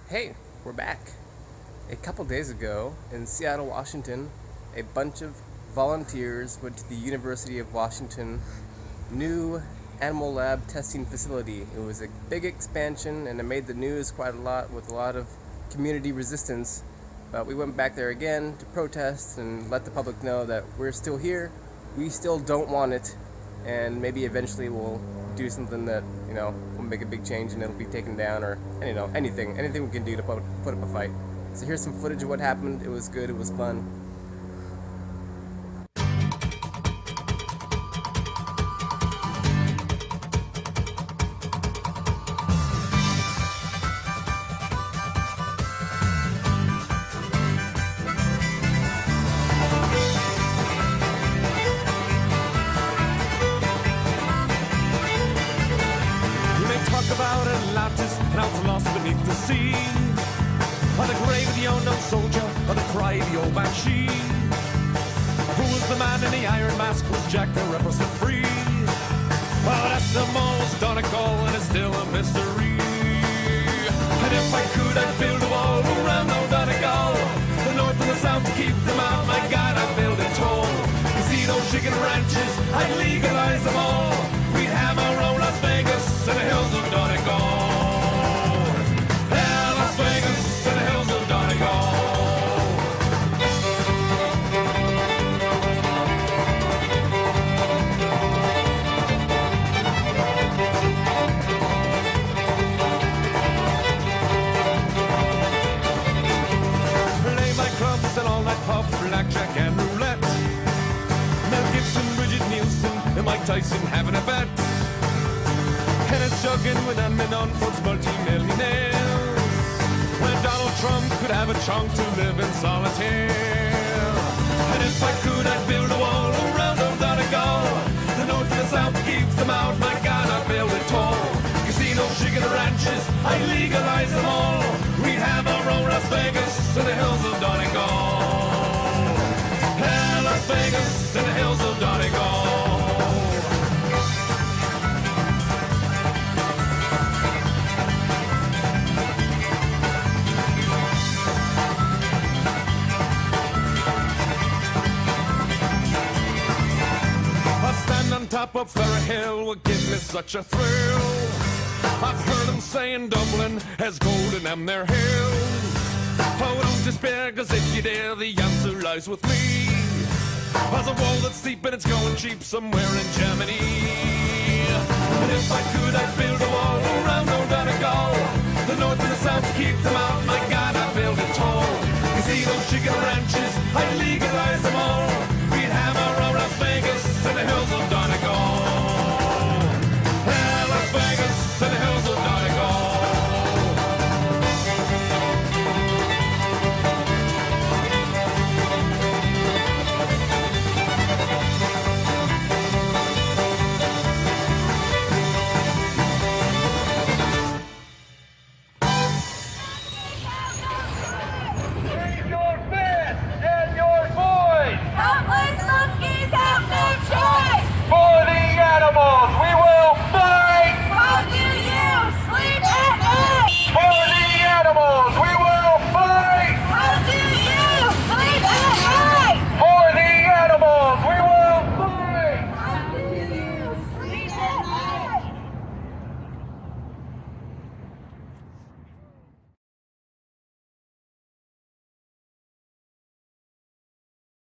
Hey, we're back. A couple days ago in Seattle, Washington, a bunch of volunteers went to the University of Washington new animal lab testing facility. It was a big expansion and it made the news quite a lot with a lot of community resistance. But we went back there again to protest and let the public know that we're still here. We still don't want it, and maybe eventually we'll do something that, will make a big change and it'll be taken down, or, anything we can do to put up a fight. So here's some footage of what happened. It was good, it was fun. About Atlantis and out lost beneath the sea, or the grave of the unknown soldier, or the cry of the old banshee. Who was the man in the iron mask? Was Jack the Ripper set free? Well, that's the most Donegal, and it's still a mystery. And if I could, I'd build a wall around old Donegal, the north and the south to keep them out. My God, I'd build it tall. You see those chicken ranches, I'd legalize them all. We'd have our own Las Vegas and the hills of Donegal. Yeah, Las Vegas and the hills of Donegal. Play my clubs and all night pub, blackjack and roulette. Mel Gibson, Bridget Nielsen, and Mike Tyson having a bet. And it's jogging with them and on for multi-millionaires, when Donald Trump could have a chunk to live in solitaire. And if I could, I'd build a wall around old Donegal, the north and the south to keep them out. My God, I'd build it tall. Casinos, chicken ranches, I'd legalize them all. We'd have our own Las Vegas and the hills of Donegal. Yeah, Las Vegas and the hills of Donegal. On top of Ferry Hill would give me such a thrill. I've heard them saying Dublin has gold in them their hills. Oh, don't despair, cause if you dare, the answer lies with me. There's a wall that's steep and it's going cheap somewhere in Germany. And if I could, I'd build a wall around old Donegal, the north and the south to keep them